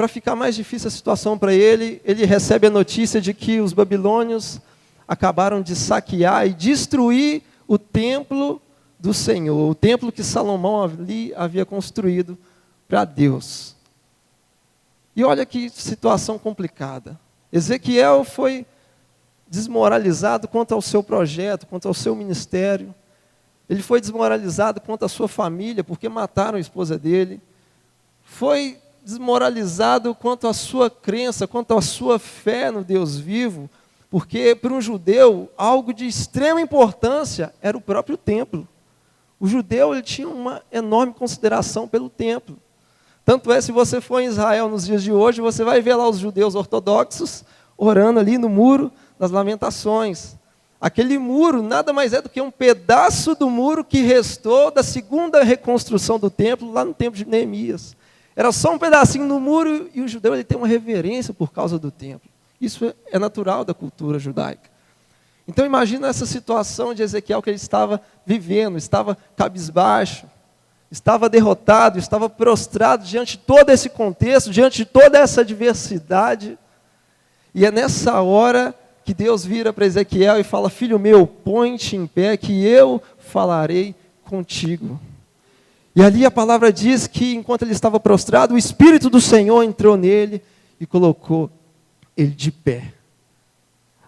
para ficar mais difícil a situação para ele, ele recebe a notícia de que os babilônios acabaram de saquear e destruir o templo do Senhor, o templo que Salomão ali havia construído para Deus. E olha que situação complicada. Ezequiel foi desmoralizado quanto ao seu projeto, quanto ao seu ministério. Ele foi desmoralizado quanto à sua família, porque mataram a esposa dele. Foi desmoralizado quanto à sua crença, quanto à sua fé no Deus vivo, porque para um judeu, algo de extrema importância era o próprio templo. O judeu ele tinha uma enorme consideração pelo templo. Tanto é, se você for em Israel nos dias de hoje, você vai ver lá os judeus ortodoxos orando ali no muro das lamentações. Aquele muro nada mais é do que um pedaço do muro que restou da segunda reconstrução do templo, lá no tempo de Neemias. Era só um pedacinho no muro e o judeu ele tem uma reverência por causa do templo. Isso é natural da cultura judaica. Então imagina essa situação de Ezequiel que ele estava vivendo, estava cabisbaixo, estava derrotado, estava prostrado diante de todo esse contexto, diante de toda essa adversidade. E é nessa hora que Deus vira para Ezequiel e fala: filho meu, põe-te em pé que eu falarei contigo. E ali a palavra diz que enquanto ele estava prostrado, o Espírito do Senhor entrou nele e colocou ele de pé.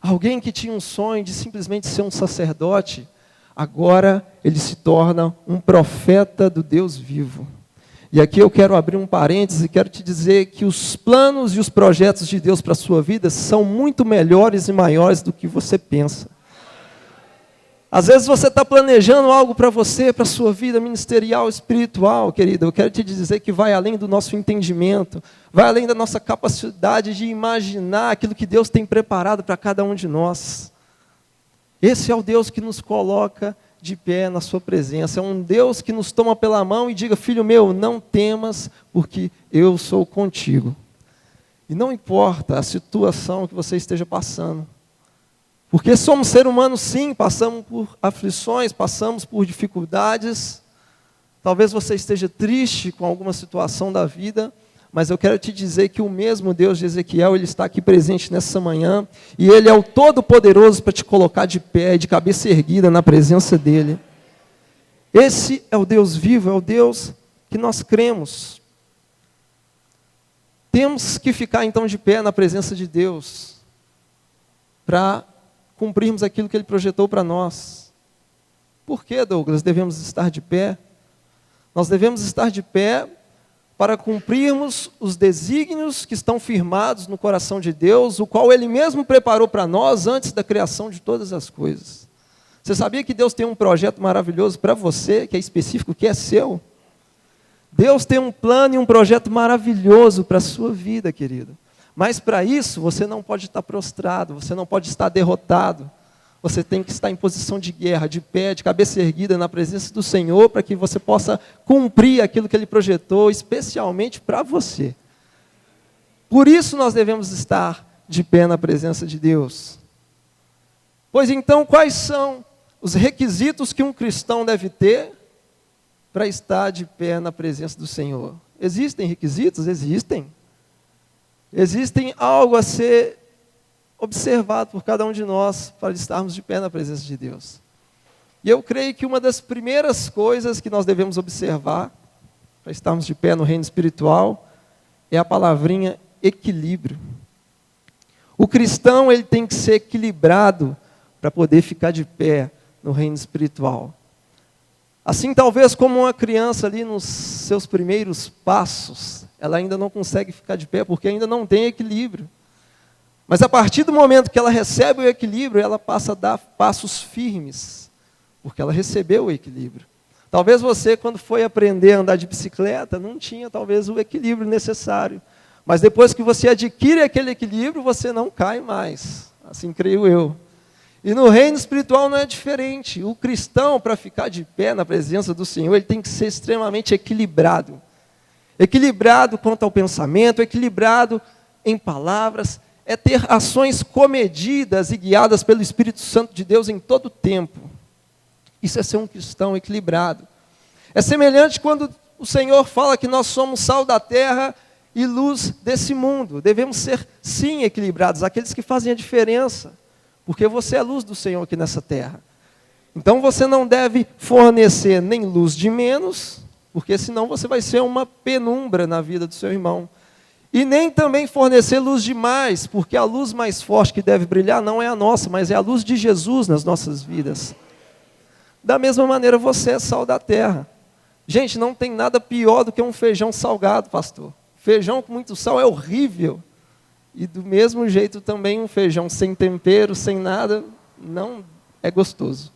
Alguém que tinha um sonho de simplesmente ser um sacerdote, agora ele se torna um profeta do Deus vivo. E aqui eu quero abrir um parêntese e quero te dizer que os planos e os projetos de Deus para a sua vida são muito melhores e maiores do que você pensa. Às vezes você está planejando algo para você, para a sua vida ministerial, espiritual, querida. Eu quero te dizer que vai além do nosso entendimento, vai além da nossa capacidade de imaginar aquilo que Deus tem preparado para cada um de nós. Esse é o Deus que nos coloca de pé na sua presença. É um Deus que nos toma pela mão e diga: filho meu, não temas, porque eu sou contigo. E não importa a situação que você esteja passando. Porque somos seres humanos, sim, passamos por aflições, passamos por dificuldades. Talvez você esteja triste com alguma situação da vida, mas eu quero te dizer que o mesmo Deus de Ezequiel, Ele está aqui presente nessa manhã, e Ele é o Todo-Poderoso para te colocar de pé, de cabeça erguida na presença dEle. Esse é o Deus vivo, é o Deus que nós cremos. Temos que ficar então de pé na presença de Deus, para cumprirmos aquilo que Ele projetou para nós. Por que, Douglas, devemos estar de pé? Nós devemos estar de pé para cumprirmos os desígnios que estão firmados no coração de Deus, o qual Ele mesmo preparou para nós antes da criação de todas as coisas. Você sabia que Deus tem um projeto maravilhoso para você, que é específico, que é seu? Deus tem um plano e um projeto maravilhoso para a sua vida, querido. Mas para isso, você não pode estar prostrado, você não pode estar derrotado. Você tem que estar em posição de guerra, de pé, de cabeça erguida na presença do Senhor, para que você possa cumprir aquilo que Ele projetou, especialmente para você. Por isso nós devemos estar de pé na presença de Deus. Pois então, quais são os requisitos que um cristão deve ter para estar de pé na presença do Senhor? Existem requisitos? Existem. Existem algo a ser observado por cada um de nós para estarmos de pé na presença de Deus. E eu creio que uma das primeiras coisas que nós devemos observar para estarmos de pé no reino espiritual é a palavrinha equilíbrio. O cristão ele tem que ser equilibrado para poder ficar de pé no reino espiritual. Assim, talvez como uma criança ali nos seus primeiros passos, ela ainda não consegue ficar de pé porque ainda não tem equilíbrio. Mas a partir do momento que ela recebe o equilíbrio, ela passa a dar passos firmes, porque ela recebeu o equilíbrio. Talvez você, quando foi aprender a andar de bicicleta, não tinha talvez o equilíbrio necessário. Mas depois que você adquire aquele equilíbrio, você não cai mais. Assim creio eu. E no reino espiritual não é diferente. O cristão, para ficar de pé na presença do Senhor, ele tem que ser extremamente equilibrado. Equilibrado quanto ao pensamento, equilibrado em palavras, é ter ações comedidas e guiadas pelo Espírito Santo de Deus em todo o tempo. Isso é ser um cristão equilibrado. É semelhante quando o Senhor fala que nós somos sal da terra e luz desse mundo. Devemos ser, sim, equilibrados, aqueles que fazem a diferença, porque você é a luz do Senhor aqui nessa terra. Então você não deve fornecer nem luz de menos, porque senão você vai ser uma penumbra na vida do seu irmão. E nem também fornecer luz demais, porque a luz mais forte que deve brilhar não é a nossa, mas é a luz de Jesus nas nossas vidas. Da mesma maneira, você é sal da terra. Gente, não tem nada pior do que um feijão salgado, pastor. Feijão com muito sal é horrível. E do mesmo jeito também um feijão sem tempero, sem nada, não é gostoso.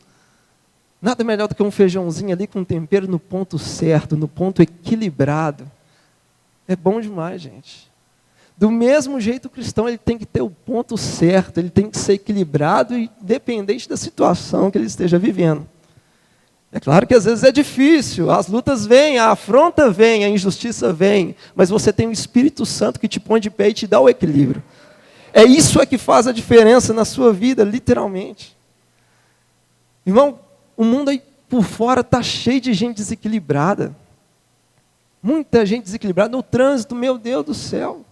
Nada melhor do que um feijãozinho ali com tempero no ponto certo, no ponto equilibrado. É bom demais, gente. Do mesmo jeito, o cristão ele tem que ter o ponto certo, ele tem que ser equilibrado, independente da situação que ele esteja vivendo. É claro que às vezes é difícil, as lutas vêm, a afronta vem, a injustiça vem, mas você tem o Espírito Santo que te põe de pé e te dá o equilíbrio. É isso que faz a diferença na sua vida, literalmente. Irmão, o mundo aí por fora está cheio de gente desequilibrada. Muita gente desequilibrada no trânsito, meu Deus do céu.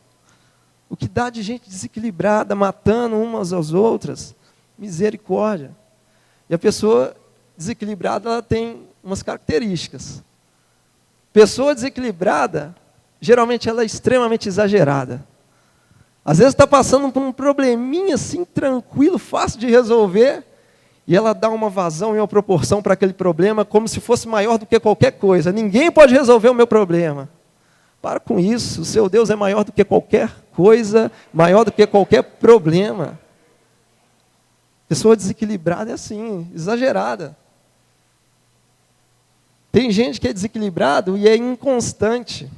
O que dá de gente desequilibrada, matando umas às outras. Misericórdia. E a pessoa desequilibrada, ela tem umas características. Pessoa desequilibrada, geralmente ela é extremamente exagerada. Às vezes está passando por um probleminha assim, tranquilo, fácil de resolver, e ela dá uma vazão e uma proporção para aquele problema como se fosse maior do que qualquer coisa. Ninguém pode resolver o meu problema. Para com isso, o seu Deus é maior do que qualquer coisa, maior do que qualquer problema. Pessoa desequilibrada é assim, exagerada. Tem gente que é desequilibrado e é inconstante.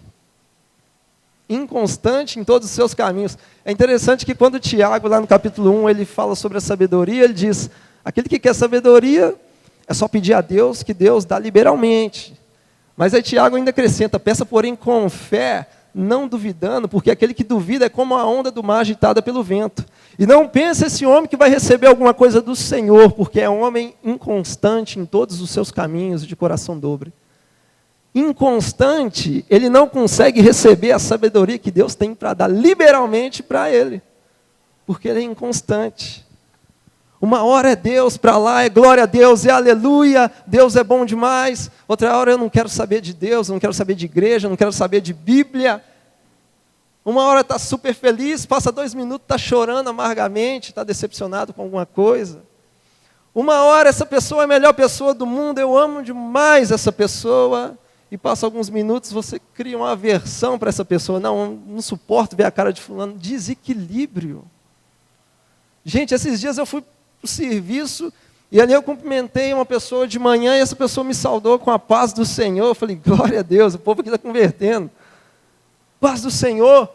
Inconstante em todos os seus caminhos. É interessante que quando Tiago, lá no capítulo 1, ele fala sobre a sabedoria, ele diz: aquele que quer sabedoria é só pedir a Deus, que Deus dá liberalmente. Mas aí Tiago ainda acrescenta: peça porém com fé, não duvidando, porque aquele que duvida é como a onda do mar agitada pelo vento. E não pense esse homem que vai receber alguma coisa do Senhor, porque é um homem inconstante em todos os seus caminhos, de coração dobre. Inconstante, ele não consegue receber a sabedoria que Deus tem para dar liberalmente para ele, porque ele é inconstante. Uma hora é Deus para lá, é glória a Deus, é aleluia, Deus é bom demais. Outra hora eu não quero saber de Deus, não quero saber de igreja, não quero saber de Bíblia. Uma hora está super feliz, passa 2 minutos, está chorando amargamente, está decepcionado com alguma coisa. Uma hora essa pessoa é a melhor pessoa do mundo, eu amo demais essa pessoa. E passa alguns minutos, você cria uma aversão para essa pessoa. Não suporto ver a cara de fulano. Desequilíbrio. Gente, esses dias eu fui para o serviço e ali eu cumprimentei uma pessoa de manhã e essa pessoa me saudou com a paz do Senhor. Eu falei, glória a Deus, o povo aqui está convertendo. Paz do Senhor.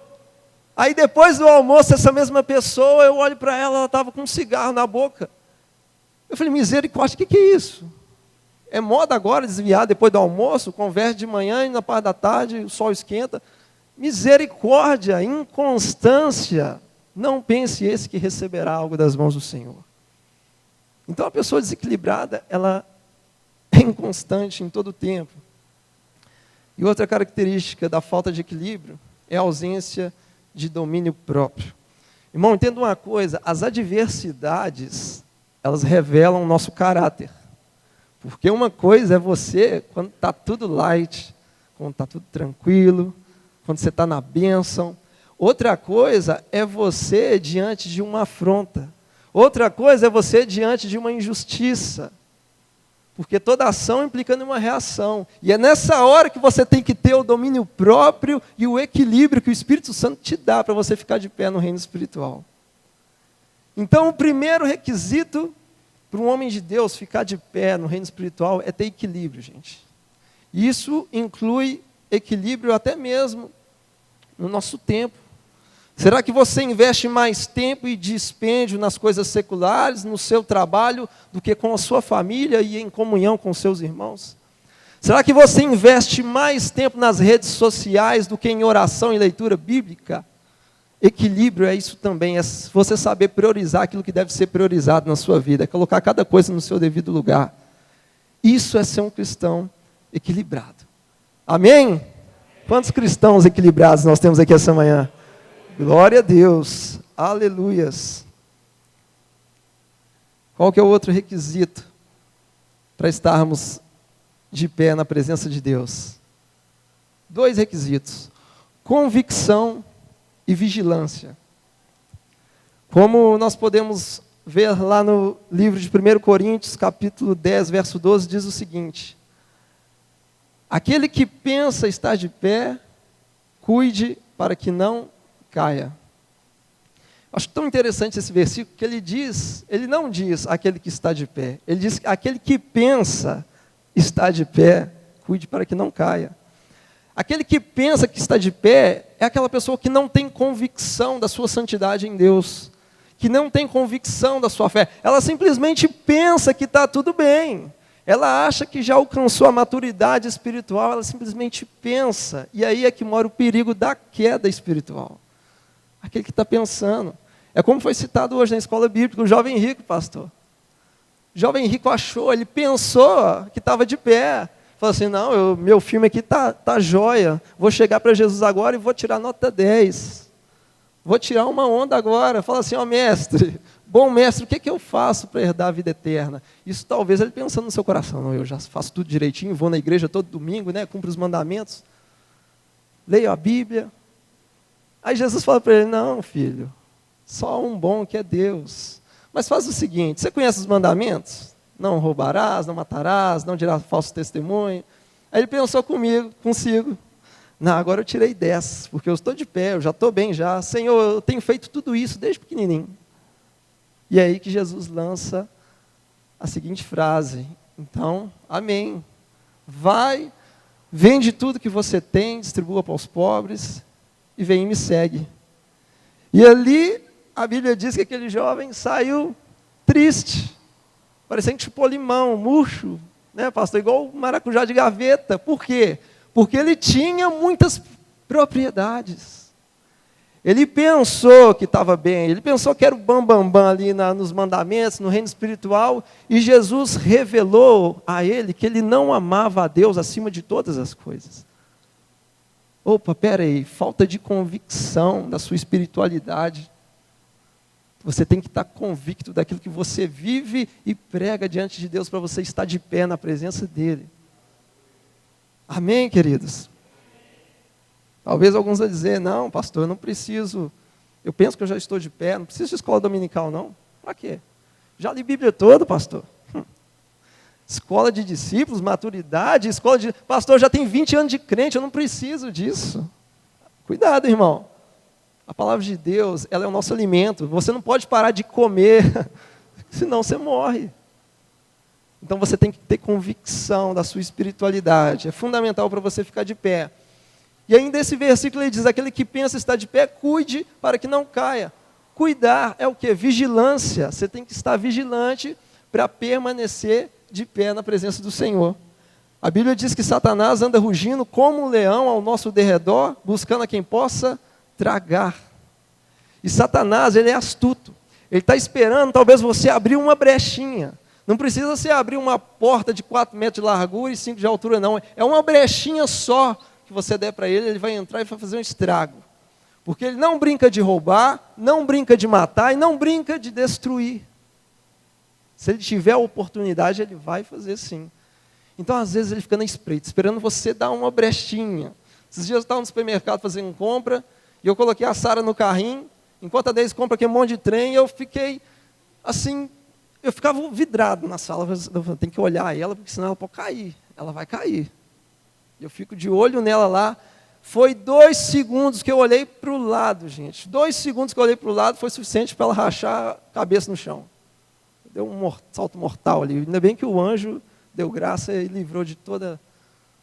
Aí depois do almoço, essa mesma pessoa, eu olho para ela, ela estava com um cigarro na boca. Eu falei, misericórdia, o que é isso? É moda agora desviar depois do almoço, conversa de manhã e na parte da tarde o sol esquenta. Misericórdia, inconstância. Não pense esse que receberá algo das mãos do Senhor. Então a pessoa desequilibrada, ela é inconstante em todo o tempo. E outra característica da falta de equilíbrio é a ausência de domínio próprio. Irmão, entenda uma coisa, as adversidades, elas revelam o nosso caráter. Porque uma coisa é você, quando está tudo light, quando está tudo tranquilo, quando você está na bênção. Outra coisa é você diante de uma afronta. Outra coisa é você diante de uma injustiça. Porque toda ação implica numa reação. E é nessa hora que você tem que ter o domínio próprio e o equilíbrio que o Espírito Santo te dá para você ficar de pé no reino espiritual. Então, o primeiro requisito para um homem de Deus ficar de pé no reino espiritual é ter equilíbrio, gente. Isso inclui equilíbrio até mesmo no nosso tempo. Será que você investe mais tempo e dispêndio nas coisas seculares, no seu trabalho, do que com a sua família e em comunhão com seus irmãos? Será que você investe mais tempo nas redes sociais do que em oração e leitura bíblica? Equilíbrio é isso também, é você saber priorizar aquilo que deve ser priorizado na sua vida, é colocar cada coisa no seu devido lugar. Isso é ser um cristão equilibrado. Amém? Quantos cristãos equilibrados nós temos aqui essa manhã? Glória a Deus. Aleluias. Qual que é o outro requisito para estarmos de pé na presença de Deus? 2 requisitos: convicção e vigilância. Como nós podemos ver lá no livro de 1 Coríntios, capítulo 10, verso 12, diz o seguinte: aquele que pensa estar de pé, cuide para que não caia. Acho tão interessante esse versículo que ele não diz aquele que está de pé, ele diz aquele que pensa estar de pé, cuide para que não caia. Aquele que pensa que está de pé é aquela pessoa que não tem convicção da sua santidade em Deus, que não tem convicção da sua fé. Ela simplesmente pensa que está tudo bem. Ela acha que já alcançou a maturidade espiritual, ela simplesmente pensa. E aí é que mora o perigo da queda espiritual. Aquele que está pensando. É como foi citado hoje na escola bíblica, o jovem rico, pastor. O jovem rico achou, ele pensou que estava de pé. Falou assim, não, meu filme aqui tá jóia. Vou chegar para Jesus agora e vou tirar nota 10. Vou tirar uma onda agora. Fala assim, ó mestre, bom mestre, o que eu faço para herdar a vida eterna? Isso talvez ele pensando no seu coração. Não, eu já faço tudo direitinho, vou na igreja todo domingo, né, cumpro os mandamentos. Leio a Bíblia. Aí Jesus fala para ele, não filho, só um bom que é Deus. Mas faz o seguinte, você conhece os mandamentos? Não roubarás, não matarás, não dirás falso testemunho. Aí ele pensou consigo. Não, agora eu tirei 10, porque eu estou de pé, eu já estou bem já. Senhor, eu tenho feito tudo isso desde pequenininho. E é aí que Jesus lança a seguinte frase. Então, amém. Vai, vende tudo que você tem, distribua para os pobres e vem e me segue. E ali, a Bíblia diz que aquele jovem saiu triste. Parecendo que chupou limão, murcho, né, pastor? Igual maracujá de gaveta. Por quê? Porque ele tinha muitas propriedades. Ele pensou que estava bem, ele pensou que era o bambambam ali nos mandamentos, no reino espiritual, e Jesus revelou a ele que ele não amava a Deus acima de todas as coisas. Opa, peraí, falta de convicção da sua espiritualidade. Você tem que estar convicto daquilo que você vive e prega diante de Deus para você estar de pé na presença dEle. Amém, queridos? Talvez alguns vão dizer, não, pastor, eu não preciso, eu penso que eu já estou de pé, não preciso de escola dominical, não. Para quê? Já li Bíblia toda, pastor. Escola de discípulos, maturidade, escola de... Pastor, já tem 20 anos de crente, eu não preciso disso. Cuidado, irmão. A palavra de Deus, ela é o nosso alimento. Você não pode parar de comer, senão você morre. Então você tem que ter convicção da sua espiritualidade. É fundamental para você ficar de pé. E ainda esse versículo ele diz, aquele que pensa estar de pé, cuide para que não caia. Cuidar é o quê? Vigilância. Você tem que estar vigilante para permanecer de pé na presença do Senhor. A Bíblia diz que Satanás anda rugindo como um leão ao nosso derredor, buscando a quem possa tragar. E Satanás, ele é astuto. Ele está esperando, talvez, você abrir uma brechinha. Não precisa você abrir uma porta de 4 metros de largura e 5 de altura, não. É uma brechinha só que você der para ele, ele vai entrar e vai fazer um estrago. Porque ele não brinca de roubar, não brinca de matar e não brinca de destruir. Se ele tiver a oportunidade, ele vai fazer sim. Então, às vezes, ele fica na espreita, esperando você dar uma brechinha. Esses dias eu estava no supermercado fazendo compra, e eu coloquei a Sara no carrinho, enquanto a Deise compra aquele monte de trem, eu fiquei assim, eu ficava vidrado na sala, eu tenho que olhar ela, porque senão ela pode cair, ela vai cair. Eu fico de olho nela lá. Foi 2 segundos que eu olhei para o lado, gente. 2 segundos que eu olhei para o lado foi suficiente para ela rachar a cabeça no chão. Deu um salto mortal ali. Ainda bem que o anjo deu graça e livrou de toda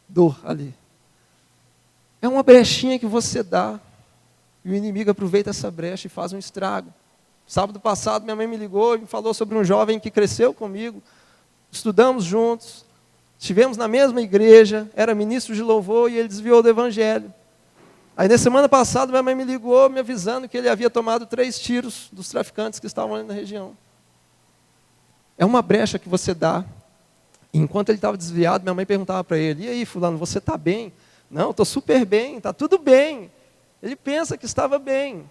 dor ali. É uma brechinha que você dá. E o inimigo aproveita essa brecha e faz um estrago. Sábado passado, minha mãe me ligou e me falou sobre um jovem que cresceu comigo. Estudamos juntos. Estivemos na mesma igreja. Era ministro de louvor e ele desviou do evangelho. Aí, na semana passada, minha mãe me ligou me avisando que ele havia tomado 3 tiros dos traficantes que estavam ali na região. É uma brecha que você dá. Enquanto ele estava desviado, minha mãe perguntava para ele, e aí fulano, você está bem? Não, estou super bem, está tudo bem. Ele pensa que estava bem.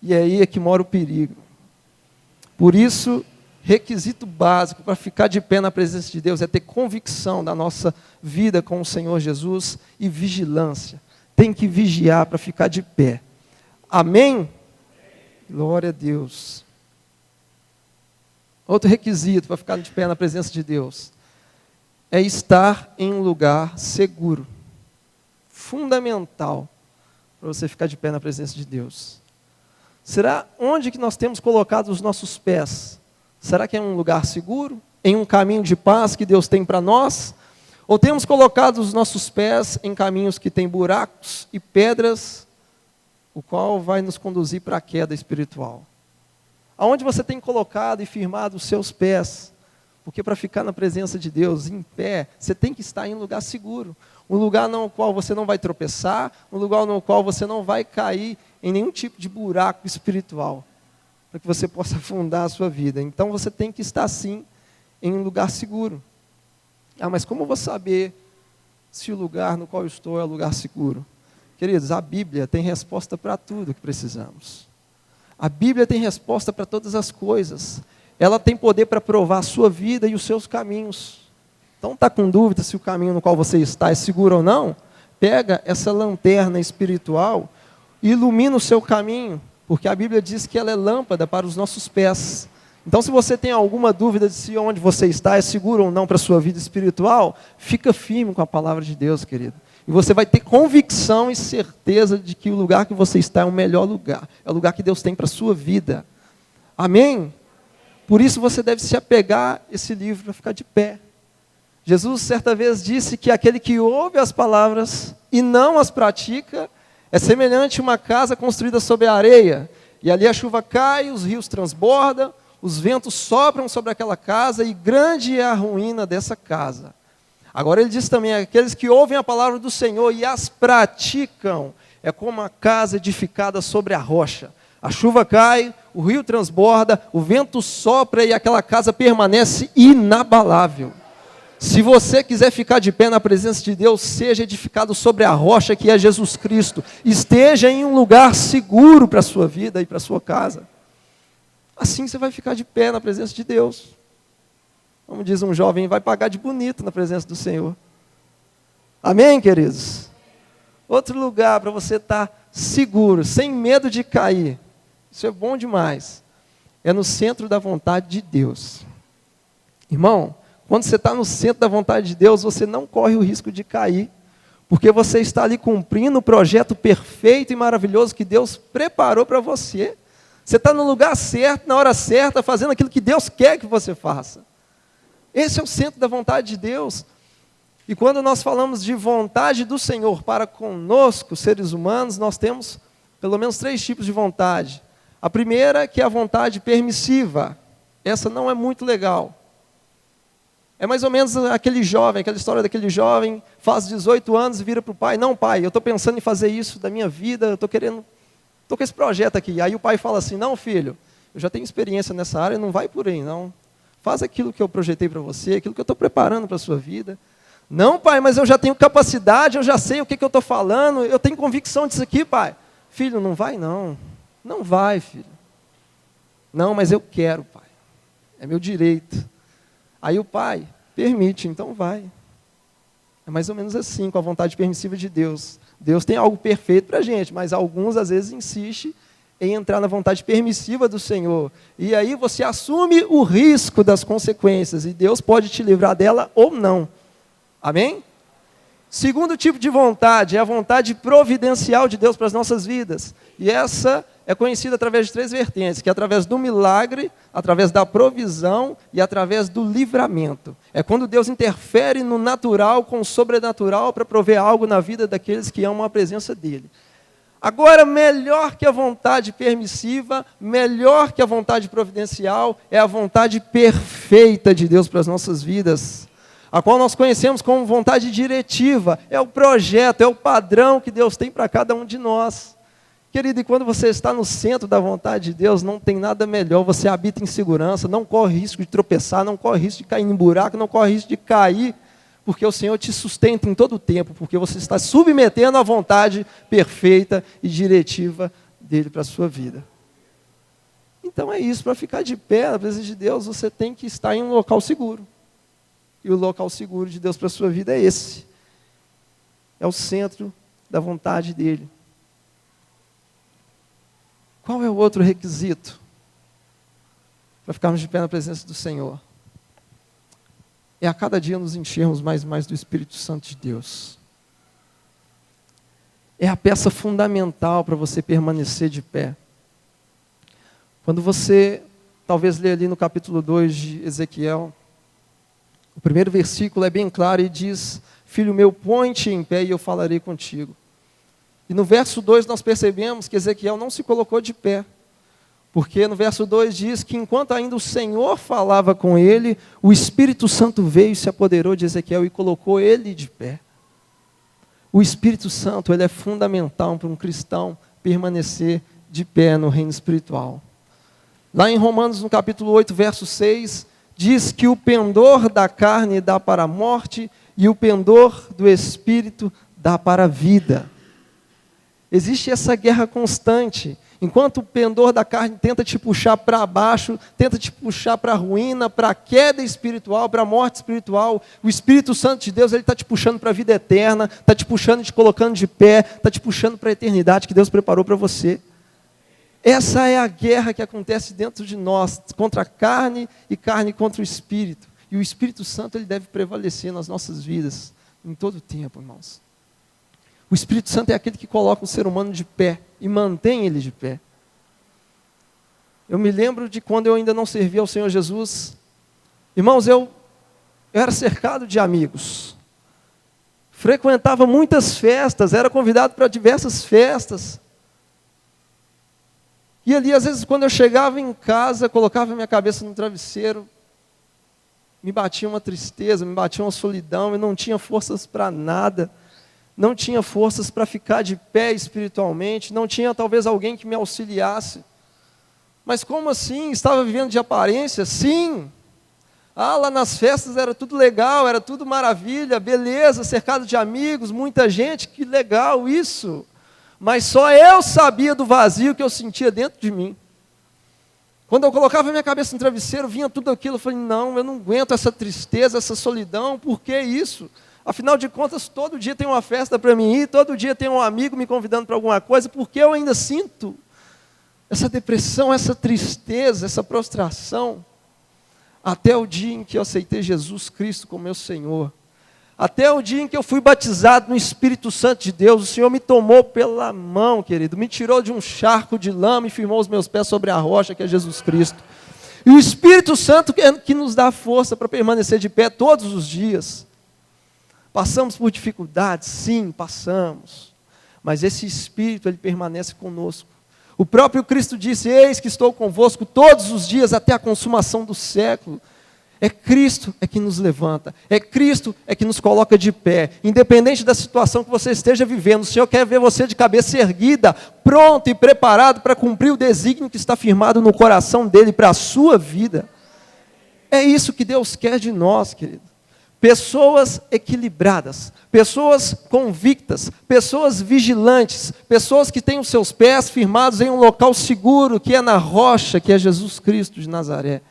E aí é que mora o perigo. Por isso, requisito básico para ficar de pé na presença de Deus é ter convicção da nossa vida com o Senhor Jesus e vigilância. Tem que vigiar para ficar de pé. Amém? Glória a Deus. Outro requisito para ficar de pé na presença de Deus é estar em um lugar seguro. Fundamental para você ficar de pé na presença de Deus. Será onde que nós temos colocado os nossos pés? Será que é um lugar seguro? Em um caminho de paz que Deus tem para nós? Ou temos colocado os nossos pés em caminhos que têm buracos e pedras, o qual vai nos conduzir para a queda espiritual? Aonde você tem colocado e firmado os seus pés? Porque para ficar na presença de Deus, em pé, você tem que estar em um lugar seguro. Um lugar no qual você não vai tropeçar, um lugar no qual você não vai cair em nenhum tipo de buraco espiritual, para que você possa afundar a sua vida. Então você tem que estar sim em um lugar seguro. Ah, mas como eu vou saber se o lugar no qual eu estou é o lugar seguro? Queridos, a Bíblia tem resposta para tudo que precisamos. A Bíblia tem resposta para todas as coisas. Ela tem poder para provar a sua vida e os seus caminhos. Então está com dúvida se o caminho no qual você está é seguro ou não? Pega essa lanterna espiritual e ilumina o seu caminho, porque a Bíblia diz que ela é lâmpada para os nossos pés. Então, se você tem alguma dúvida de se onde você está é seguro ou não para a sua vida espiritual, fica firme com a palavra de Deus, querido. E você vai ter convicção e certeza de que o lugar que você está é o melhor lugar. É o lugar que Deus tem para a sua vida. Amém? Por isso você deve se apegar a esse livro para ficar de pé. Jesus certa vez disse que aquele que ouve as palavras e não as pratica é semelhante a uma casa construída sobre a areia. E ali a chuva cai, os rios transbordam, os ventos sopram sobre aquela casa e grande é a ruína dessa casa. Agora ele diz também, aqueles que ouvem a palavra do Senhor e as praticam, é como uma casa edificada sobre a rocha. A chuva cai, o rio transborda, o vento sopra e aquela casa permanece inabalável. Se você quiser ficar de pé na presença de Deus, seja edificado sobre a rocha que é Jesus Cristo. Esteja em um lugar seguro para a sua vida e para a sua casa. Assim você vai ficar de pé na presença de Deus. Como diz um jovem, vai pagar de bonito na presença do Senhor. Amém, queridos? Outro lugar para você estar seguro, sem medo de cair. Isso é bom demais. É no centro da vontade de Deus. Irmão, quando você está no centro da vontade de Deus, você não corre o risco de cair, porque você está ali cumprindo o projeto perfeito e maravilhoso que Deus preparou para você. Você está no lugar certo, na hora certa, fazendo aquilo que Deus quer que você faça. Esse é o centro da vontade de Deus. E quando nós falamos de vontade do Senhor para conosco, seres humanos, nós temos pelo menos 3 tipos de vontade. A primeira, que é a vontade permissiva. Essa não é muito legal. É mais ou menos aquele jovem, aquela história daquele jovem, faz 18 anos e vira para o pai, não pai, eu estou pensando em fazer isso da minha vida, eu estou com esse projeto aqui. Aí o pai fala assim, não filho, eu já tenho experiência nessa área, não vai por aí não. Faz aquilo que eu projetei para você, aquilo que eu estou preparando para a sua vida. Não pai, mas eu já tenho capacidade, eu já sei o que eu estou falando, eu tenho convicção disso aqui pai. Filho, não vai não, não vai filho. Não, mas eu quero pai, é meu direito. Aí o pai permite, então vai. É mais ou menos assim, com a vontade permissiva de Deus. Deus tem algo perfeito para a gente, mas alguns às vezes insistem em entrar na vontade permissiva do Senhor. E aí você assume o risco das consequências, e Deus pode te livrar dela ou não. Amém? Segundo tipo de vontade, é a vontade providencial de Deus para as nossas vidas. E essa é conhecida através de 3 vertentes, que é através do milagre, através da provisão e através do livramento. É quando Deus interfere no natural com o sobrenatural para prover algo na vida daqueles que amam a presença dEle. Agora, melhor que a vontade permissiva, melhor que a vontade providencial, é a vontade perfeita de Deus para as nossas vidas, a qual nós conhecemos como vontade diretiva. É o projeto, é o padrão que Deus tem para cada um de nós. Querido, e quando você está no centro da vontade de Deus, não tem nada melhor, você habita em segurança, não corre risco de tropeçar, não corre risco de cair em buraco, não corre risco de cair, porque o Senhor te sustenta em todo o tempo, porque você está submetendo à vontade perfeita e diretiva dele para a sua vida. Então é isso, para ficar de pé na presença de Deus, você tem que estar em um local seguro. E o local seguro de Deus para a sua vida é esse. É o centro da vontade dele. Qual é o outro requisito para ficarmos de pé na presença do Senhor? É a cada dia nos enchermos mais e mais do Espírito Santo de Deus. É a peça fundamental para você permanecer de pé. Quando você, talvez lê ali no capítulo 2 de Ezequiel, o primeiro versículo é bem claro e diz: filho meu, põe-te em pé e eu falarei contigo. E no verso 2 nós percebemos que Ezequiel não se colocou de pé. Porque no verso 2 diz que enquanto ainda o Senhor falava com ele, o Espírito Santo veio e se apoderou de Ezequiel e colocou ele de pé. O Espírito Santo, ele é fundamental para um cristão permanecer de pé no reino espiritual. Lá em Romanos, no capítulo 8, verso 6, diz que o pendor da carne dá para a morte e o pendor do Espírito dá para a vida. Existe essa guerra constante. Enquanto o pendor da carne tenta te puxar para baixo, tenta te puxar para a ruína, para a queda espiritual, para a morte espiritual, o Espírito Santo de Deus, ele está te puxando para a vida eterna, está te puxando e te colocando de pé, está te puxando para a eternidade que Deus preparou para você. Essa é a guerra que acontece dentro de nós, contra a carne e carne contra o Espírito. E o Espírito Santo, ele deve prevalecer nas nossas vidas, em todo o tempo, irmãos. O Espírito Santo é aquele que coloca o ser humano de pé e mantém ele de pé. Eu me lembro de quando eu ainda não servia ao Senhor Jesus. Irmãos, eu era cercado de amigos. Frequentava muitas festas, era convidado para diversas festas. E ali, às vezes, quando eu chegava em casa, colocava minha cabeça no travesseiro, me batia uma tristeza, me batia uma solidão, eu não tinha forças para nada. Não tinha forças para ficar de pé espiritualmente, não tinha talvez alguém que me auxiliasse. Mas como assim? Estava vivendo de aparência? Sim. Lá nas festas era tudo legal, era tudo maravilha, beleza, cercado de amigos, muita gente, que legal isso. Mas só eu sabia do vazio que eu sentia dentro de mim. Quando eu colocava minha cabeça no travesseiro, vinha tudo aquilo, eu falei, não, eu não aguento essa tristeza, essa solidão, por que isso? Afinal de contas, todo dia tem uma festa para mim ir, todo dia tem um amigo me convidando para alguma coisa, porque eu ainda sinto essa depressão, essa tristeza, essa prostração, até o dia em que eu aceitei Jesus Cristo como meu Senhor, até o dia em que eu fui batizado no Espírito Santo de Deus, o Senhor me tomou pela mão, querido, me tirou de um charco de lama e firmou os meus pés sobre a rocha, que é Jesus Cristo. E o Espírito Santo que nos dá força para permanecer de pé todos os dias. Passamos por dificuldades? Sim, passamos. Mas esse Espírito, ele permanece conosco. O próprio Cristo disse, eis que estou convosco todos os dias até a consumação do século. É Cristo é que nos levanta. É Cristo é que nos coloca de pé. Independente da situação que você esteja vivendo, o Senhor quer ver você de cabeça erguida, pronto e preparado para cumprir o desígnio que está firmado no coração dele para a sua vida. É isso que Deus quer de nós, querido. Pessoas equilibradas, pessoas convictas, pessoas vigilantes, pessoas que têm os seus pés firmados em um local seguro, que é na rocha, que é Jesus Cristo de Nazaré.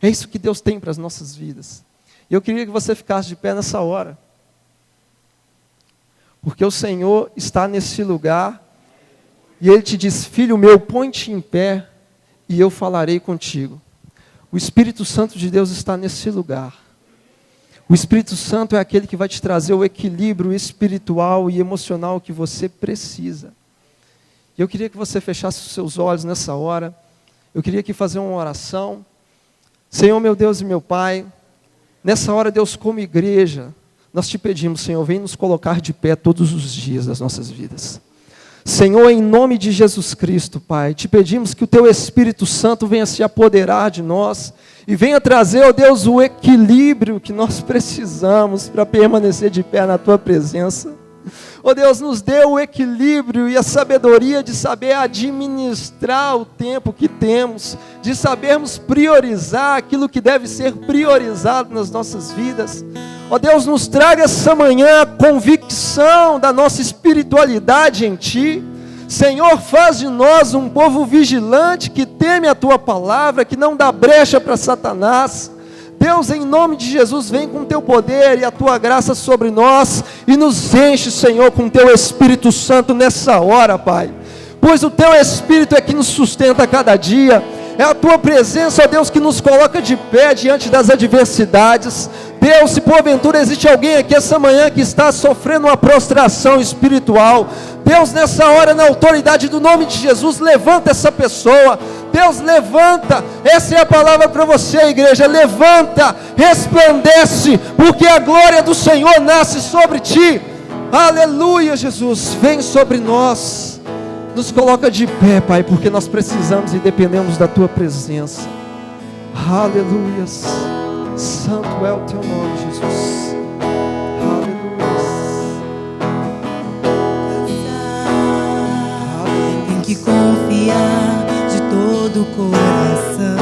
É isso que Deus tem para as nossas vidas. E eu queria que você ficasse de pé nessa hora. Porque o Senhor está nesse lugar, e Ele te diz, filho meu, põe-te em pé, e eu falarei contigo. O Espírito Santo de Deus está nesse lugar. O Espírito Santo é aquele que vai te trazer o equilíbrio espiritual e emocional que você precisa. E eu queria que você fechasse os seus olhos nessa hora. Eu queria aqui fazer uma oração. Senhor, meu Deus e meu Pai, nessa hora, Deus, como igreja, nós te pedimos, Senhor, vem nos colocar de pé todos os dias das nossas vidas. Senhor, em nome de Jesus Cristo, Pai, te pedimos que o Teu Espírito Santo venha se apoderar de nós e venha trazer, ó Deus, o equilíbrio que nós precisamos para permanecer de pé na Tua presença. Ó Deus, nos dê o equilíbrio e a sabedoria de saber administrar o tempo que temos, de sabermos priorizar aquilo que deve ser priorizado nas nossas vidas. Ó Deus, nos traga essa manhã a convicção da nossa espiritualidade em Ti. Senhor, faz de nós um povo vigilante, que teme a Tua palavra, que não dá brecha para Satanás. Deus, em nome de Jesus, vem com Teu poder e a Tua graça sobre nós, e nos enche, Senhor, com Teu Espírito Santo nessa hora, Pai. Pois o Teu Espírito é que nos sustenta a cada dia. É a Tua presença, ó Deus, que nos coloca de pé diante das adversidades. Deus, se porventura existe alguém aqui essa manhã que está sofrendo uma prostração espiritual, Deus, nessa hora, na autoridade do nome de Jesus, levanta essa pessoa. Deus, levanta. Essa é a palavra para você, igreja. Levanta, resplandece, porque a glória do Senhor nasce sobre ti. Aleluia, Jesus, vem sobre nós. Nos coloca de pé, Pai, porque nós precisamos e dependemos da Tua presença. Aleluia. Santo é o Teu nome, Jesus. Aleluia. Tem que confiar de todo o coração.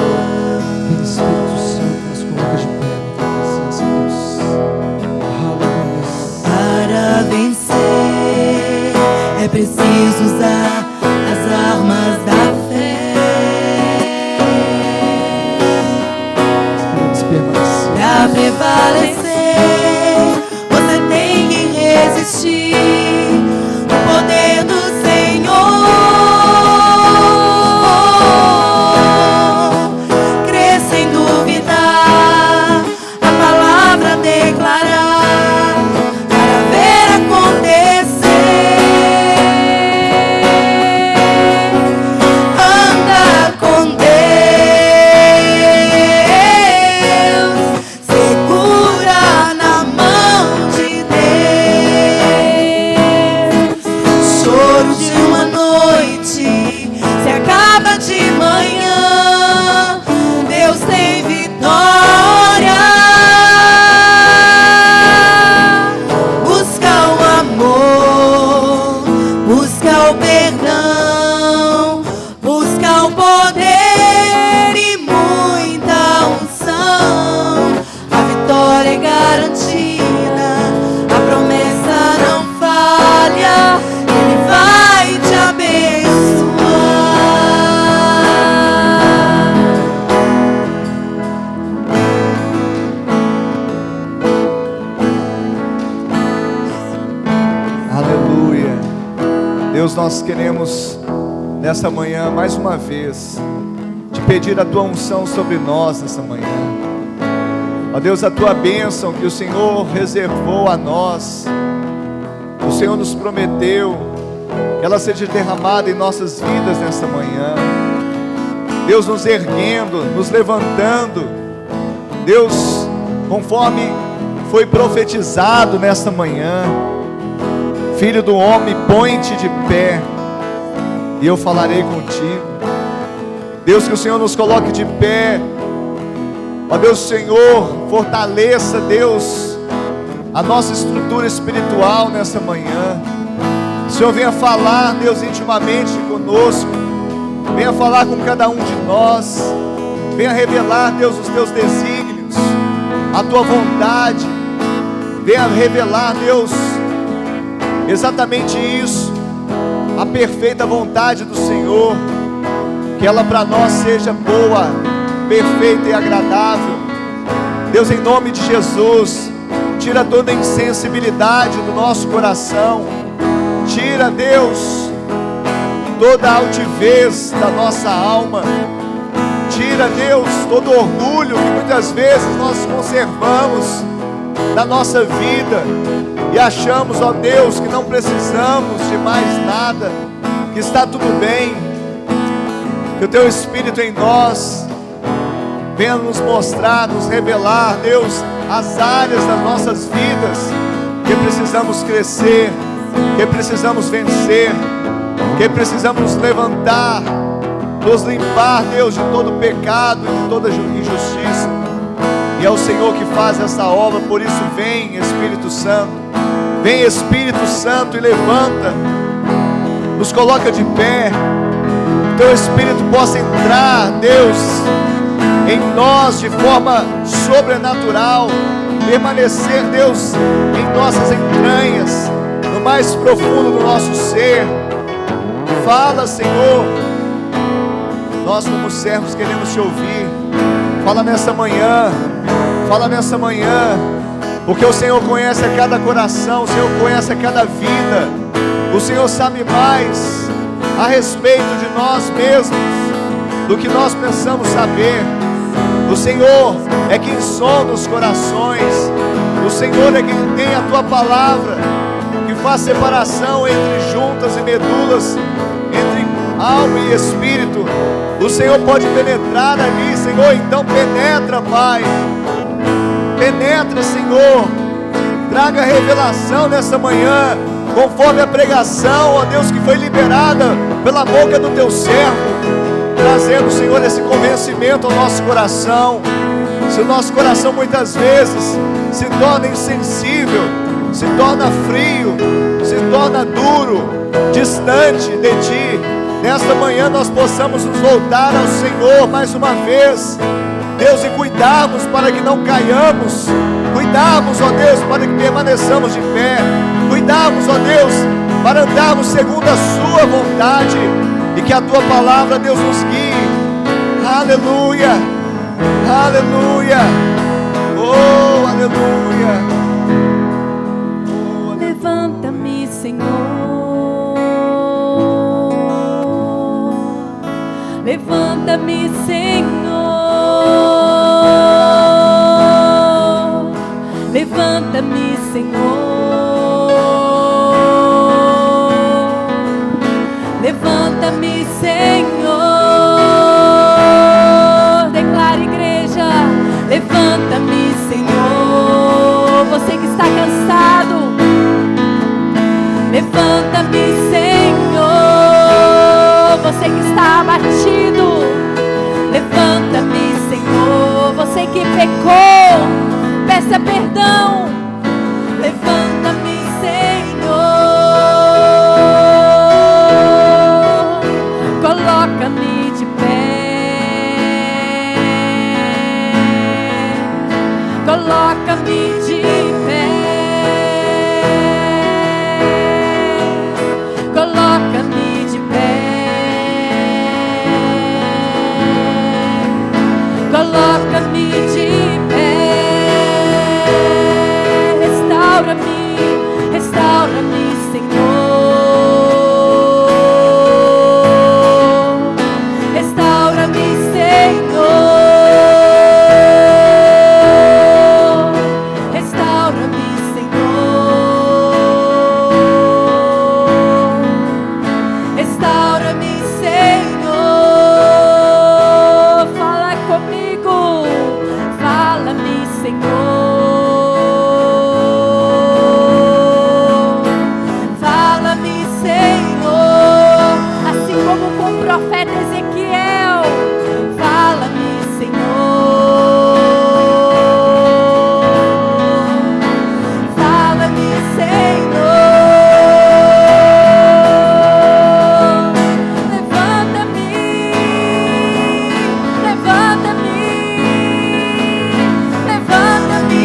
Espírito Santo, nos coloca de pé na Tua presença, Deus. Aleluia. Para vencer é preciso usar as armas da fé. Para prevalecer, você tem que resistir o poder do Senhor. Crer sem duvidar, a palavra declarar, para ver acontecer. Anda com Deus, segura na mão de Deus. Choro de uma noite se acaba de manhã. Deus tem vitória. Busca o amor, busca o perdão, busca o poder e muita unção. A vitória é garantida, a promessa não falha. Ele vai te abençoar. Aleluia. Deus, nós queremos nessa manhã mais uma vez te pedir a Tua unção sobre nós nessa manhã. Ó Deus, a Tua bênção que o Senhor reservou a nós, o Senhor nos prometeu que ela seja derramada em nossas vidas nessa manhã. Deus, nos erguendo, nos levantando. Deus, conforme foi profetizado nesta manhã: Filho do homem, põe-te de pé e eu falarei contigo. Deus, que o Senhor nos coloque de pé. Ó Deus, Senhor, fortaleça, Deus, a nossa estrutura espiritual nessa manhã. O Senhor venha falar, Deus, intimamente conosco. Venha falar com cada um de nós. Venha revelar, Deus, os Teus desígnios, a Tua vontade. Venha revelar, Deus, exatamente isso, a perfeita vontade do Senhor. Que ela para nós seja boa, perfeita e agradável. Deus, em nome de Jesus, tira toda a insensibilidade do nosso coração. Tira, Deus, toda a altivez da nossa alma. Tira, Deus, todo orgulho que muitas vezes nós conservamos na nossa vida e achamos, ó Deus, que não precisamos de mais nada, que está tudo bem. Que o Teu Espírito em nós venha nos mostrar, nos revelar, Deus, as áreas das nossas vidas que precisamos crescer, que precisamos vencer, que precisamos nos levantar, nos limpar, Deus, de todo pecado e de toda injustiça. E é o Senhor que faz essa obra. Por isso vem, Espírito Santo. Vem, Espírito Santo, e levanta, nos coloca de pé. Teu Espírito possa entrar, Deus, em nós de forma sobrenatural, permanecer, Deus, em nossas entranhas, no mais profundo do nosso ser. Fala, Senhor. Nós como servos queremos te ouvir. Fala nessa manhã. Fala nessa manhã. Porque o Senhor conhece a cada coração, o Senhor conhece a cada vida. O Senhor sabe mais a respeito de nós mesmos do que nós pensamos saber. O Senhor é quem sonda os corações. O Senhor é quem tem a tua palavra, que faz separação entre juntas e medulas, entre alma e espírito. O Senhor pode penetrar ali, Senhor. Então penetra, Pai. Penetra, Senhor. Traga revelação nessa manhã, conforme a pregação, ó Deus, que foi liberada pela boca do teu servo, trazendo, Senhor, esse convencimento ao nosso coração. Se o nosso coração muitas vezes se torna insensível, se torna frio, se torna duro, distante de Ti, nesta manhã nós possamos nos voltar ao Senhor mais uma vez, Deus, e cuidarmos para que não caiamos, cuidarmos, ó Deus, para que permaneçamos de pé, cuidarmos, ó Deus, para andarmos segundo a Sua vontade, e que a Tua palavra, Deus, nos guie. Aleluia, aleluia, oh, aleluia, oh, aleluia. Levanta-me, Senhor. Levanta-me, Senhor. Levanta-me, Senhor. Levanta-me, Senhor. Declara, igreja. Levanta-me, Senhor. Você que está cansado, levanta-me, Senhor. Você que está abatido, levanta-me, Senhor. Você que pecou, peça perdão. Levanta-me, Senhor. Coloca-me de pé. Coloca-me de pé. Coloca-me de pé. Coloca-me de pé. Restaura-me, restaura-me, Senhor. Restaura-me, Senhor. Restaura-me, Senhor. Restaura-me, Senhor. Fala comigo. Fala-me, Senhor. Como com o profeta Ezequiel, fala-me, Senhor. Fala-me, Senhor. Levanta-me, levanta-me, levanta-me.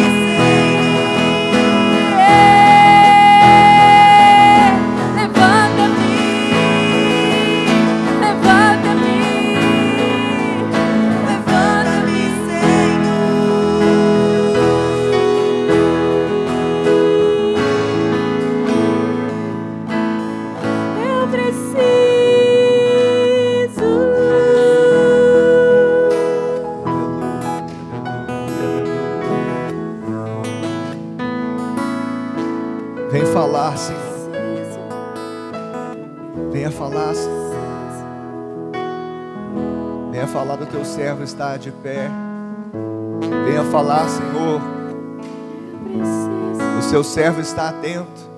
Vem falar, Senhor. Venha falar, Senhor. Venha falar do teu servo estar de pé. Venha falar, Senhor. O seu servo está atento.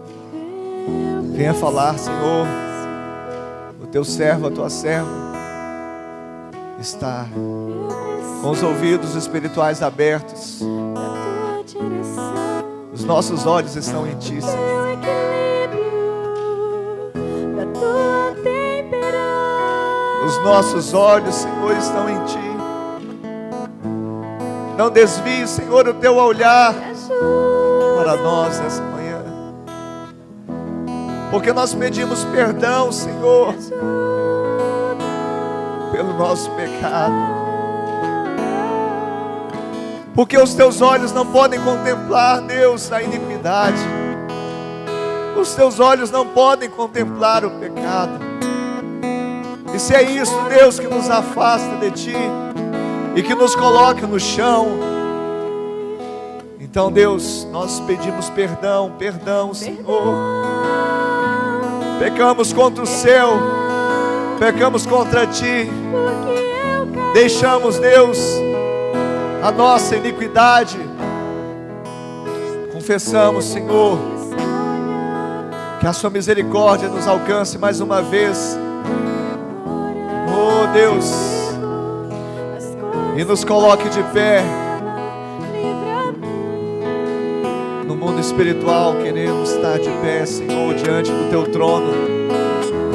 Venha falar, Senhor. O teu servo, a tua serva está com os ouvidos espirituais abertos. Os nossos olhos estão em Ti, Senhor. Os nossos olhos, Senhor, estão em Ti. Não desvie, Senhor, o teu olhar para nós nessa manhã. Porque nós pedimos perdão, Senhor, pelo nosso pecado. Porque os teus olhos não podem contemplar, Deus, a iniquidade. Os teus olhos não podem contemplar o pecado. E se é isso, Deus, que nos afasta de Ti e que nos coloca no chão, então, Deus, nós pedimos perdão, perdão, Senhor. Pecamos contra o céu, pecamos contra Ti. Deixamos, Deus, a nossa iniquidade. Confessamos, Senhor, que a Sua misericórdia nos alcance mais uma vez. Oh, Deus, e nos coloque de pé. No mundo espiritual queremos estar de pé, Senhor, diante do Teu trono,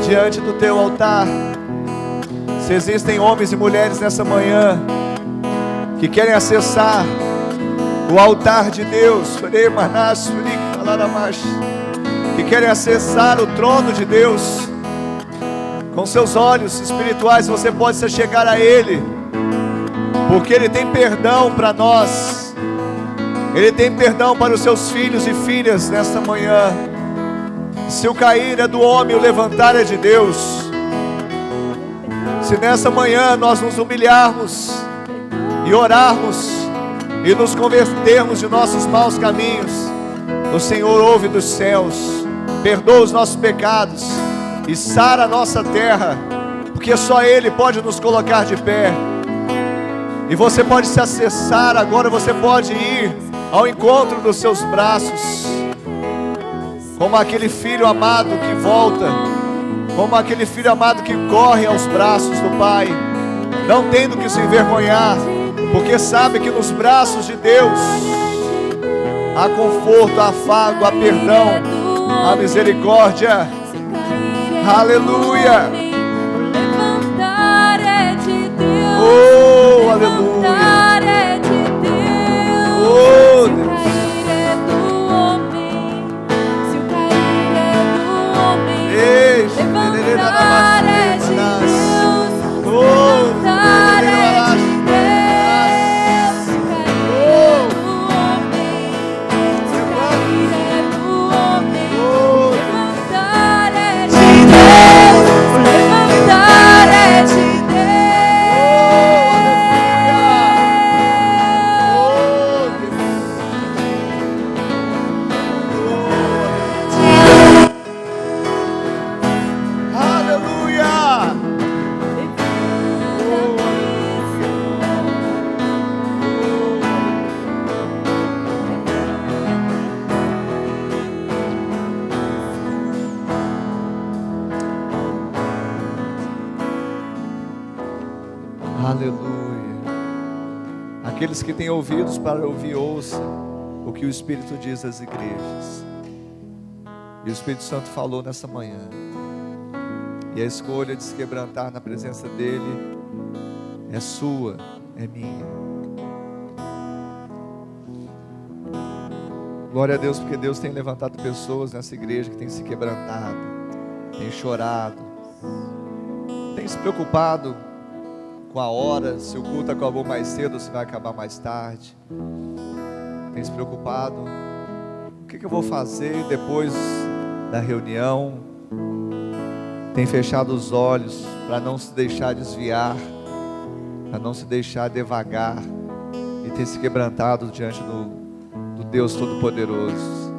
diante do Teu altar. Se existem homens e mulheres nessa manhã que querem acessar o altar de Deus, que querem acessar o trono de Deus, com seus olhos espirituais você pode se chegar a Ele, porque Ele tem perdão para nós. Ele tem perdão para os seus filhos e filhas nesta manhã. Se o cair é do homem, o levantar é de Deus. Se nessa manhã nós nos humilharmos e orarmos e nos convertermos de nossos maus caminhos, o Senhor ouve dos céus, perdoa os nossos pecados e sara a nossa terra, porque só Ele pode nos colocar de pé. E você pode se acessar agora, você pode ir ao encontro dos seus braços, como aquele filho amado que volta, como aquele filho amado que corre aos braços do Pai, não tendo que se envergonhar, porque sabe que nos braços de Deus há conforto, há afago, há perdão, há misericórdia. Aleluia! Oh, aleluia! Oh, Deus! Levantar é de Deus, levantar é de Deus. Se cair é do homem, se cair é do homem. Levantar é de Deus, levantar é de Deus. Aleluia. Aqueles que têm ouvidos para ouvir, ouçam o que o Espírito diz às igrejas. E o Espírito Santo falou nessa manhã. E a escolha de se quebrantar na presença dEle é sua, é minha. Glória a Deus, porque Deus tem levantado pessoas nessa igreja que tem se quebrantado, tem chorado, tem se preocupado com a hora, se o culto acabou mais cedo ou se vai acabar mais tarde. Tem se preocupado, o que eu vou fazer depois da reunião. Tem fechado os olhos para não se deixar desviar, para não se deixar devagar, e tem se quebrantado diante do Deus Todo-Poderoso.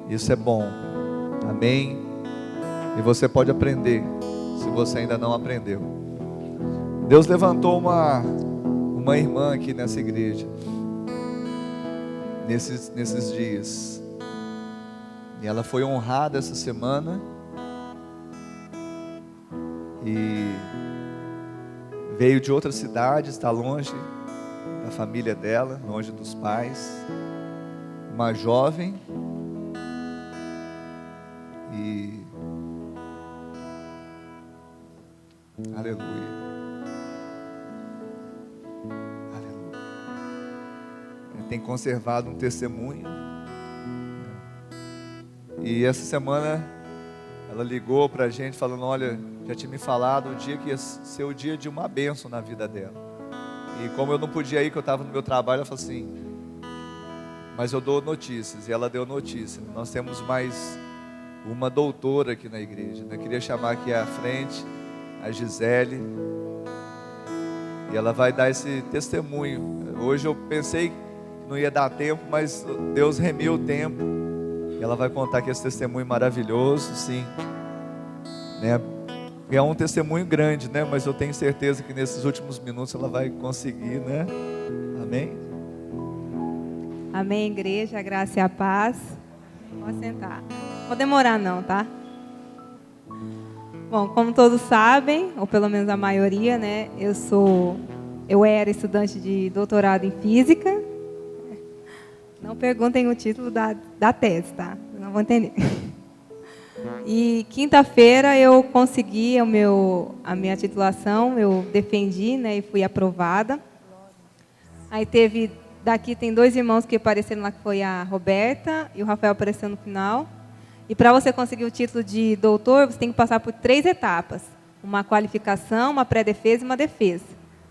Isso é bom, amém? E você pode aprender, se você ainda não aprendeu. Deus levantou uma irmã aqui nessa igreja, nesses dias, e ela foi honrada essa semana, e veio de outra cidade, está longe da família dela, longe dos pais, uma jovem, e aleluia, aleluia. tem conservado um testemunho. E essa semana ela ligou para a gente falando, olha, já tinha me falado o dia que ia ser o dia de uma bênção na vida dela. E como eu não podia ir, que eu estava no meu trabalho, ela falou assim, mas eu dou notícias. E ela deu notícia. Nós temos mais uma doutora aqui na igreja, né? Eu queria chamar aqui à frente a Gisele. E ela vai dar esse testemunho. Hoje eu pensei que não ia dar tempo, mas Deus remiu o tempo. E ela vai contar aqui esse testemunho maravilhoso, sim, né? É um testemunho grande, né? Mas eu tenho certeza que nesses últimos minutos ela vai conseguir, né? Amém? Amém, igreja, a graça e a paz. Pode sentar. Não vou demorar não, tá? Bom, como todos sabem, ou pelo menos a maioria, né? Eu era estudante de doutorado em física. Não perguntem o título da tese, tá? Não vou entender. E quinta-feira eu consegui a minha titulação, eu defendi, né? E fui aprovada. Aí daqui tem 2 irmãos que apareceram lá, que foi a Roberta e o Rafael apareceu no final. E para você conseguir o título de doutor, você tem que passar por 3 etapas. Uma qualificação, uma pré-defesa e uma defesa.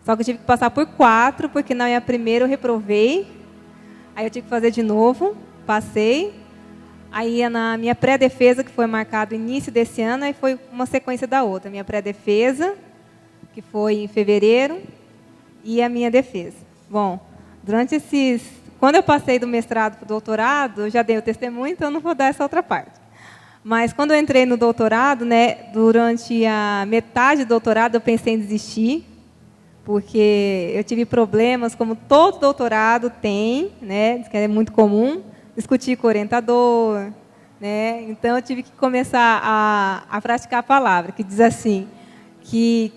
Só que eu tive que passar por 4, porque na minha primeira eu reprovei. Aí eu tive que fazer de novo, passei. Aí na minha pré-defesa, que foi marcado no início desse ano, aí foi uma sequência da outra. A minha pré-defesa, que foi em fevereiro, e a minha defesa. Bom, quando eu passei do mestrado para o doutorado, eu já dei o testemunho, então eu não vou dar essa outra parte. Mas quando eu entrei no doutorado, né, durante a metade do doutorado, eu pensei em desistir, porque eu tive problemas, como todo doutorado tem, né, que é muito comum, discutir com o orientador, né, então eu tive que começar a praticar a palavra, que diz assim, que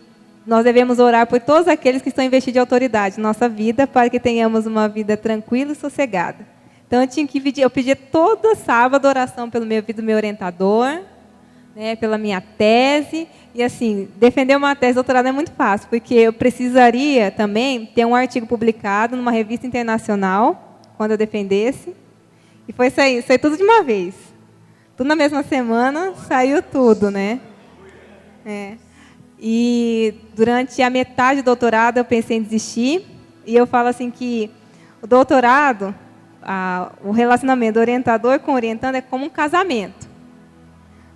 nós devemos orar por todos aqueles que estão investidos de autoridade na nossa vida, para que tenhamos uma vida tranquila e sossegada. Então, eu pedia todo sábado oração pelo meu orientador, né, pela minha tese. E, assim, defender uma tese de doutorado é muito fácil, porque eu precisaria também ter um artigo publicado numa revista internacional, quando eu defendesse. E foi isso aí tudo de uma vez. Tudo na mesma semana, saiu tudo, né? E durante a metade do doutorado eu pensei em desistir. E eu falo assim que o doutorado, o relacionamento do orientador com o orientando é como um casamento.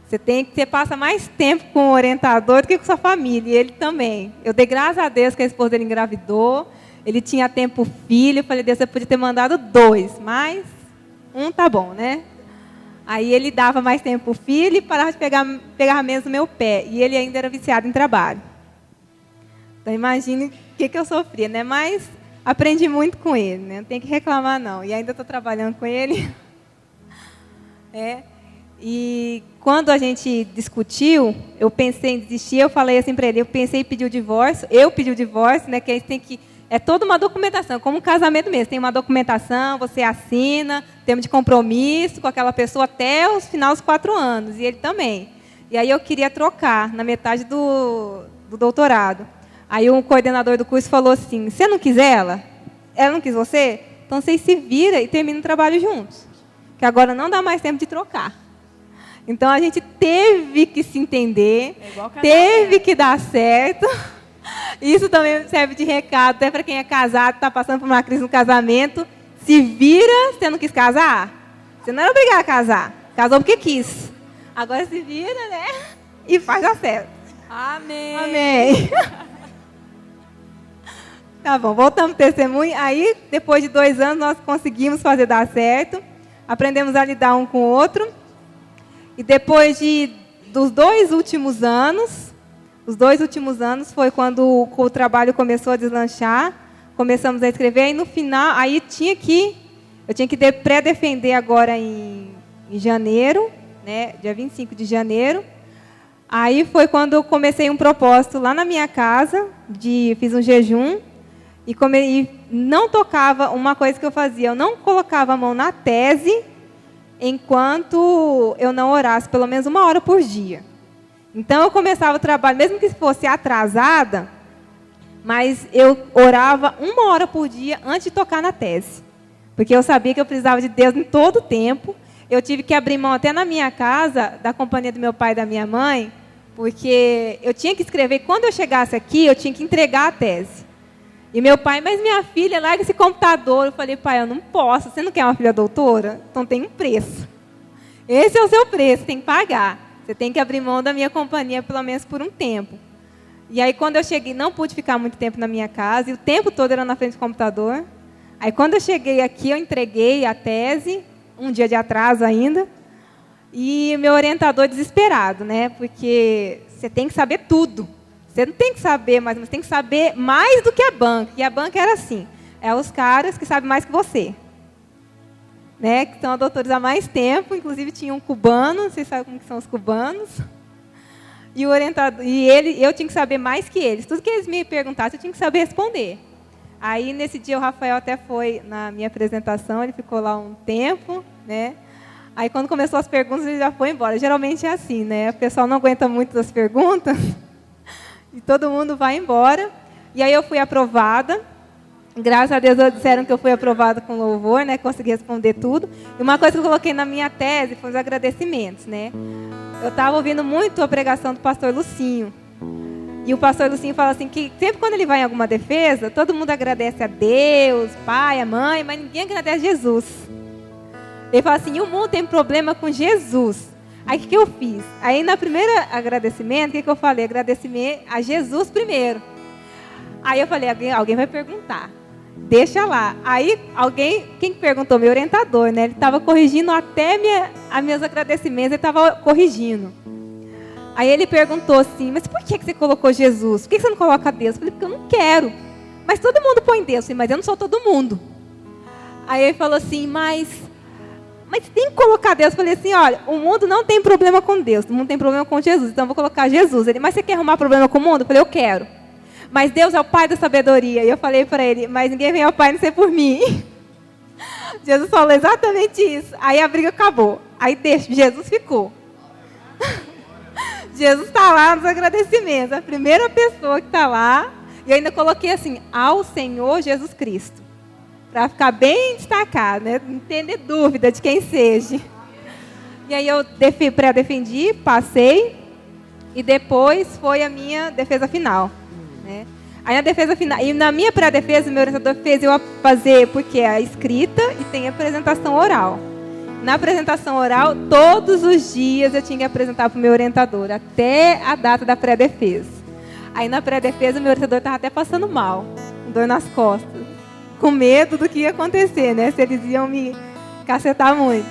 Você passa mais tempo com o orientador do que com sua família, e ele também. Eu dei graças a Deus que a esposa dele engravidou, ele tinha tempo filho, eu falei, Deus, você podia ter mandado 2, mas 1 tá bom, né? Aí ele dava mais tempo para o filho e parava de pegar menos no meu pé. E ele ainda era viciado em trabalho. Então, imagine o que eu sofria, né? Mas aprendi muito com ele, né? Não tem que reclamar, não. E ainda estou trabalhando com ele. E quando a gente discutiu, eu pensei em desistir, eu falei assim para ele, eu pensei em pedir o divórcio, eu pedi o divórcio, né? Que a gente tem que... É toda uma documentação, como um casamento mesmo. Tem uma documentação, você assina, termo de compromisso com aquela pessoa até os final dos 4 anos, e ele também. E aí eu queria trocar na metade do doutorado. Aí o coordenador do curso falou assim, você não quis ela? Ela não quis você? Então vocês se viram e terminam o trabalho juntos. Que agora não dá mais tempo de trocar. Então a gente teve que se entender, teve que dar certo. Isso também serve de recado, até para quem é casado, está passando por uma crise no casamento. Se vira, você não quis casar? Você não era obrigado a casar. Casou porque quis. Agora se vira, né? E faz dar certo. Amém. Amém. Tá bom, voltamos ao testemunho. Aí, depois de 2 anos, nós conseguimos fazer dar certo. Aprendemos a lidar um com o outro. E depois dos 2 últimos anos... Os 2 últimos anos foi quando o trabalho começou a deslanchar, começamos a escrever, e no final, aí eu tinha que pré-defender agora em janeiro, né, dia 25 de janeiro. Aí foi quando eu comecei um propósito lá na minha casa, fiz um jejum, e não tocava, uma coisa que eu fazia, eu não colocava a mão na tese, enquanto eu não orasse pelo menos 1 hora por dia. Então, eu começava o trabalho, mesmo que fosse atrasada, mas eu orava 1 hora por dia antes de tocar na tese. Porque eu sabia que eu precisava de Deus em todo o tempo. Eu tive que abrir mão até na minha casa, da companhia do meu pai e da minha mãe, porque eu tinha que escrever. Quando eu chegasse aqui, eu tinha que entregar a tese. E meu pai, mas minha filha, larga esse computador. Eu falei, pai, eu não posso. Você não quer uma filha doutora? Então tem um preço. Esse é o seu preço, tem que pagar. Você tem que abrir mão da minha companhia, pelo menos por um tempo. E aí, quando eu cheguei, não pude ficar muito tempo na minha casa, e o tempo todo era na frente do computador. Aí, quando eu cheguei aqui, eu entreguei a tese, um dia de atraso ainda, e meu orientador desesperado, né? Porque você tem que saber tudo. Você não tem que saber, mas você tem que saber mais do que a banca. E a banca era assim, é os caras que sabem mais que você. Né? Que são doutores há mais tempo, inclusive tinha um cubano, vocês sabem como que são os cubanos. E o orientador, eu tinha que saber mais que eles. Tudo que eles me perguntassem, eu tinha que saber responder. Aí, nesse dia, o Rafael até foi na minha apresentação, ele ficou lá um tempo, né? Aí, quando começou as perguntas, ele já foi embora. Geralmente é assim, né? O pessoal não aguenta muito as perguntas e todo mundo vai embora. E aí, eu fui aprovada. Graças a Deus, disseram que eu fui aprovada com louvor, né? Consegui responder tudo. E uma coisa que eu coloquei na minha tese foi os agradecimentos, né? Eu estava ouvindo muito a pregação do pastor Lucinho. E o pastor Lucinho fala assim, que sempre quando ele vai em alguma defesa, todo mundo agradece a Deus, pai, a mãe, mas ninguém agradece a Jesus. Ele fala assim, e o mundo tem problema com Jesus. Aí o que eu fiz? Aí na primeira agradecimento, o que eu falei? Agradecer a Jesus primeiro. Aí eu falei, alguém vai perguntar. Deixa lá. Aí quem perguntou? Meu orientador, né? Ele estava corrigindo até as meus agradecimentos, ele estava corrigindo. Aí ele perguntou assim, mas por que você colocou Jesus? Por que você não coloca Deus? Eu falei, porque eu não quero. Mas todo mundo põe Deus. Eu falei, mas eu não sou todo mundo. Aí ele falou assim, mas tem que colocar Deus. Eu falei assim, olha, o mundo não tem problema com Deus, o mundo tem problema com Jesus, então eu vou colocar Jesus. Ele, mas você quer arrumar problema com o mundo? Eu falei, eu quero. Mas Deus é o Pai da sabedoria. E eu falei para ele, mas ninguém vem ao Pai não ser por mim. Jesus falou exatamente isso. Aí a briga acabou. Aí Jesus ficou. Jesus está lá nos agradecimentos. A primeira pessoa que está lá. E eu ainda coloquei assim, ao Senhor Jesus Cristo. Para ficar bem destacado, né? Não ter dúvida de quem seja. E aí eu pré-defendi, passei. E depois foi a minha defesa final. Né? Aí na defesa final, e na minha pré-defesa, o meu orientador fez eu fazer, porque é a escrita e tem a apresentação oral. Na apresentação oral, todos os dias eu tinha que apresentar para o meu orientador, até a data da pré-defesa. Aí na pré-defesa, o meu orientador estava até passando mal, com dor nas costas, com medo do que ia acontecer, né? Se eles iam me cacetar muito.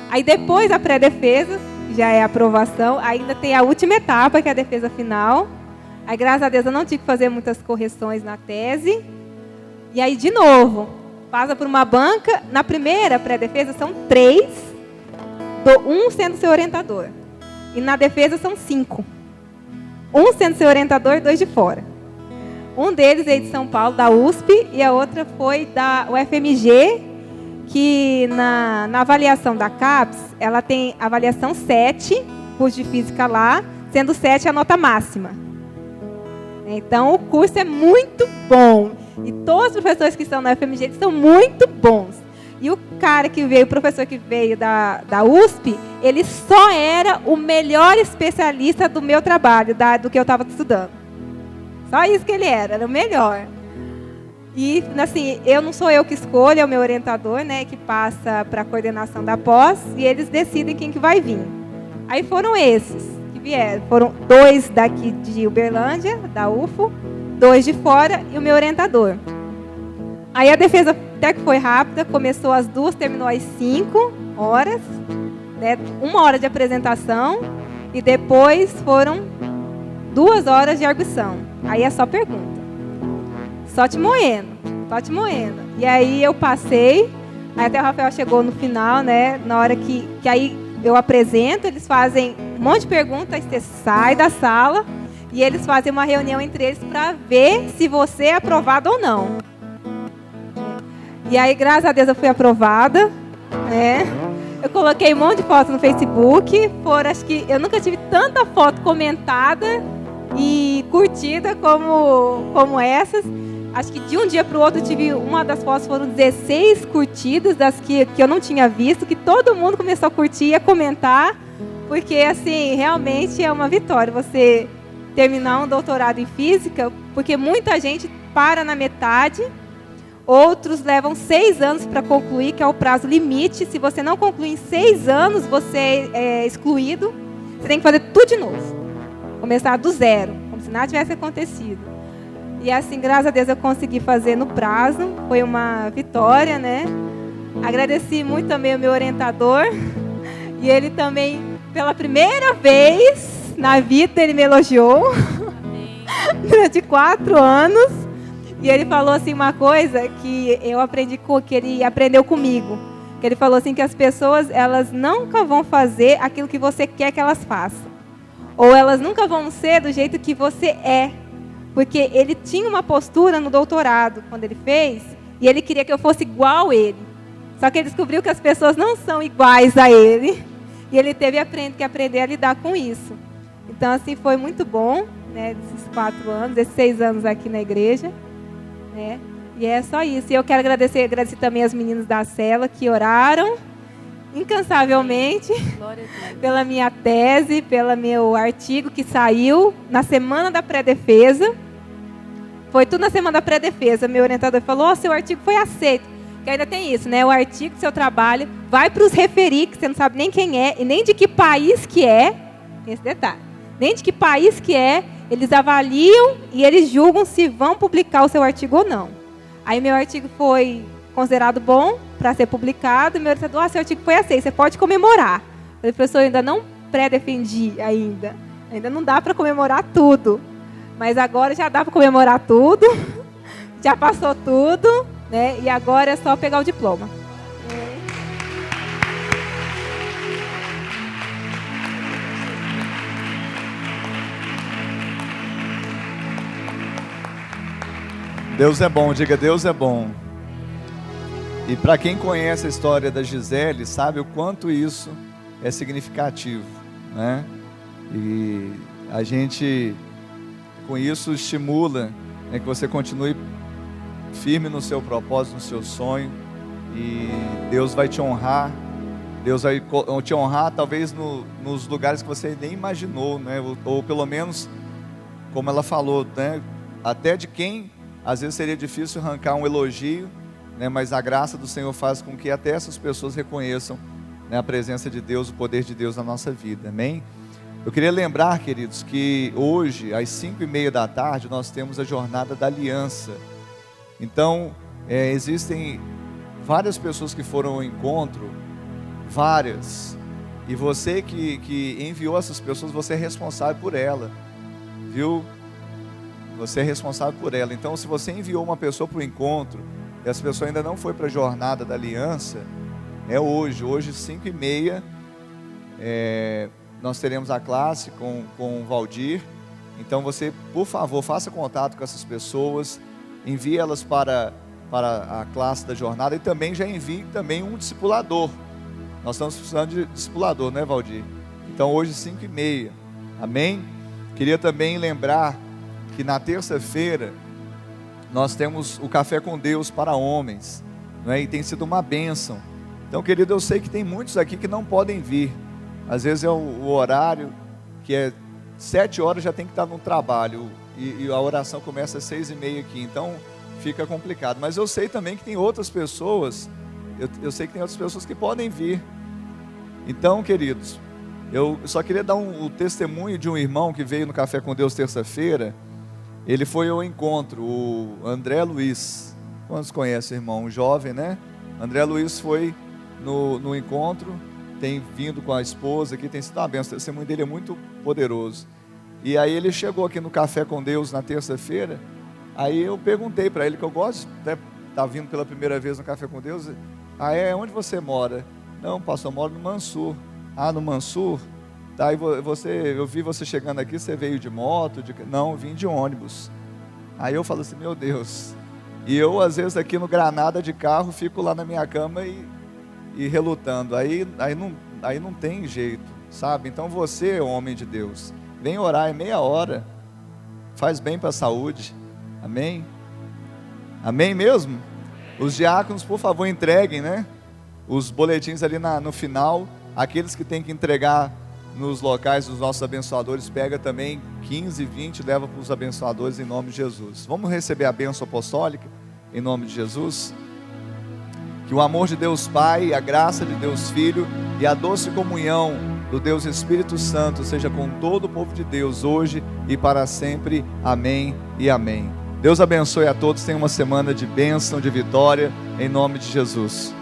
Aí depois da pré-defesa, já é a aprovação, ainda tem a última etapa, que é a defesa final. Aí, graças a Deus, eu não tive que fazer muitas correções na tese. E aí, de novo, passa por uma banca. Na primeira pré-defesa são 3, um sendo seu orientador. E na defesa são 5. Um sendo seu orientador e 2 de fora. Um deles é de São Paulo, da USP, e a outra foi da UFMG, que na avaliação da CAPES, ela tem avaliação 7, curso de física lá, sendo 7 a nota máxima. Então, o curso é muito bom. E todos os professores que estão na UFMG eles são muito bons. E o professor que veio da USP, ele só era o melhor especialista do meu trabalho, do que eu estava estudando. Só isso que ele era o melhor. E, assim, não sou eu que escolho, é o meu orientador, né, que passa para a coordenação da pós, e eles decidem quem que vai vir. Aí foram esses. Foram 2 daqui de Uberlândia, da UFO, 2 de fora e o meu orientador. Aí a defesa até que foi rápida, começou às 2, terminou às 5 horas, né, 1 hora de apresentação e depois foram 2 horas de arguição. Aí é só pergunta. Só te moendo. E aí eu passei, aí até o Rafael chegou no final, né, na hora que aí eu apresento, eles fazem um monte de perguntas, você sai da sala e eles fazem uma reunião entre eles para ver se você é aprovado ou não. E aí, graças a Deus, eu fui aprovada, né? Eu coloquei um monte de fotos no Facebook, acho que eu nunca tive tanta foto comentada e curtida como essas. acho que de um dia para o outro, uma das fotos foram 16 curtidas, das que eu não tinha visto, que todo mundo começou a curtir e a comentar, porque, assim, realmente é uma vitória você terminar um doutorado em física, porque muita gente para na metade, outros levam 6 anos para concluir, que é o prazo limite. Se você não concluir em 6 anos, você é excluído, você tem que fazer tudo de novo, começar do zero, como se nada tivesse acontecido. E assim, graças a Deus, eu consegui fazer no prazo. Foi uma vitória, né? Agradeci muito também ao meu orientador. E ele também, pela primeira vez na vida, ele me elogiou. Durante 4 anos. E ele falou assim uma coisa que eu aprendi, que ele aprendeu comigo. Que ele falou assim que as pessoas, elas nunca vão fazer aquilo que você quer que elas façam. Ou elas nunca vão ser do jeito que você é. Porque ele tinha uma postura no doutorado, quando ele fez, e ele queria que eu fosse igual a ele. Só que ele descobriu que as pessoas não são iguais a ele, e ele teve que aprender a lidar com isso. Então, assim, foi muito bom, né, esses 4 anos, esses 6 anos aqui na igreja, né, e é só isso. E eu quero agradecer também as meninas da cela que oraram incansavelmente pela minha tese, pelo meu artigo que saiu na semana da pré-defesa. Foi tudo na semana da pré-defesa. Meu orientador falou: seu artigo foi aceito. Que ainda tem isso, né? O artigo do seu trabalho vai para os referir, que você não sabe nem quem é e nem de que país que é. Tem esse detalhe. Nem de que país que é. Eles avaliam e eles julgam se vão publicar o seu artigo ou não. Aí meu artigo foi considerado bom para ser publicado. E meu orientador: seu artigo foi aceito, você pode comemorar. Eu falei: professor, eu ainda não pré-defendi ainda. Ainda não dá para comemorar tudo. Mas agora já dá para comemorar tudo, já passou tudo, né? E agora é só pegar o diploma. Deus é bom, diga: Deus é bom. E para quem conhece a história da Gisele, sabe o quanto isso é significativo, né? E a gente, com isso, estimula, né, que você continue firme no seu propósito, no seu sonho, e Deus vai te honrar. Deus vai te honrar talvez nos lugares que você nem imaginou, né? Ou pelo menos, como ela falou, né, até de quem às vezes seria difícil arrancar um elogio, né, mas a graça do Senhor faz com que até essas pessoas reconheçam, né, a presença de Deus, o poder de Deus na nossa vida, amém? Eu queria lembrar, queridos, que hoje, às 5:30 da tarde, nós temos a Jornada da Aliança. Então, existem várias pessoas que foram ao encontro, várias, e você que enviou essas pessoas, você é responsável por ela, viu? Você é responsável por ela. Então, se você enviou uma pessoa para o encontro, e essa pessoa ainda não foi para a Jornada da Aliança, é hoje 5:30, nós teremos a classe com o Valdir. Então você, por favor, faça contato com essas pessoas, envie elas para a classe da jornada, e também já envie também um discipulador. Nós estamos precisando de discipulador, né, Valdir? Então hoje 5:30, amém? Queria também lembrar que na terça-feira nós temos o Café com Deus para homens, não é? E tem sido uma bênção. Então, querido, eu sei que tem muitos aqui que não podem vir. Às vezes é o horário que é 7 horas, já tem que estar no trabalho, e a oração começa às 6:30 aqui, então fica complicado. Mas eu sei também que tem outras pessoas, eu sei que tem outras pessoas que podem vir. Então, queridos, eu só queria dar o testemunho de um irmão que veio no Café com Deus terça-feira. Ele foi ao encontro, o André Luiz. Quantos conhecem o irmão? Um jovem, né? André Luiz foi no encontro, tem vindo com a esposa aqui, tem sido uma bênção. O testemunho dele é muito poderoso. E aí ele chegou aqui no Café com Deus na terça-feira. Aí eu perguntei para ele, que eu gosto, até tá vindo pela primeira vez no Café com Deus. Onde você mora? Não, pastor, eu moro no Mansur. No Mansur? Tá, eu vi você chegando aqui, você veio de moto? Não, eu vim de ônibus. Aí eu falo assim: meu Deus. E eu, às vezes, aqui no Granada de carro, fico lá na minha cama e relutando. Aí não tem jeito, sabe? Então você, homem de Deus, vem orar, é meia hora, faz bem para a saúde, amém? Amém mesmo? Os diáconos, por favor, entreguem, né? Os boletins ali no final. Aqueles que têm que entregar nos locais dos nossos abençoadores, pega também 15, 20, leva para os abençoadores em nome de Jesus. Vamos receber a bênção apostólica em nome de Jesus? Que o amor de Deus Pai, a graça de Deus Filho e a doce comunhão do Deus Espírito Santo seja com todo o povo de Deus hoje e para sempre. Amém e amém. Deus abençoe a todos, tenham uma semana de bênção, de vitória, em nome de Jesus.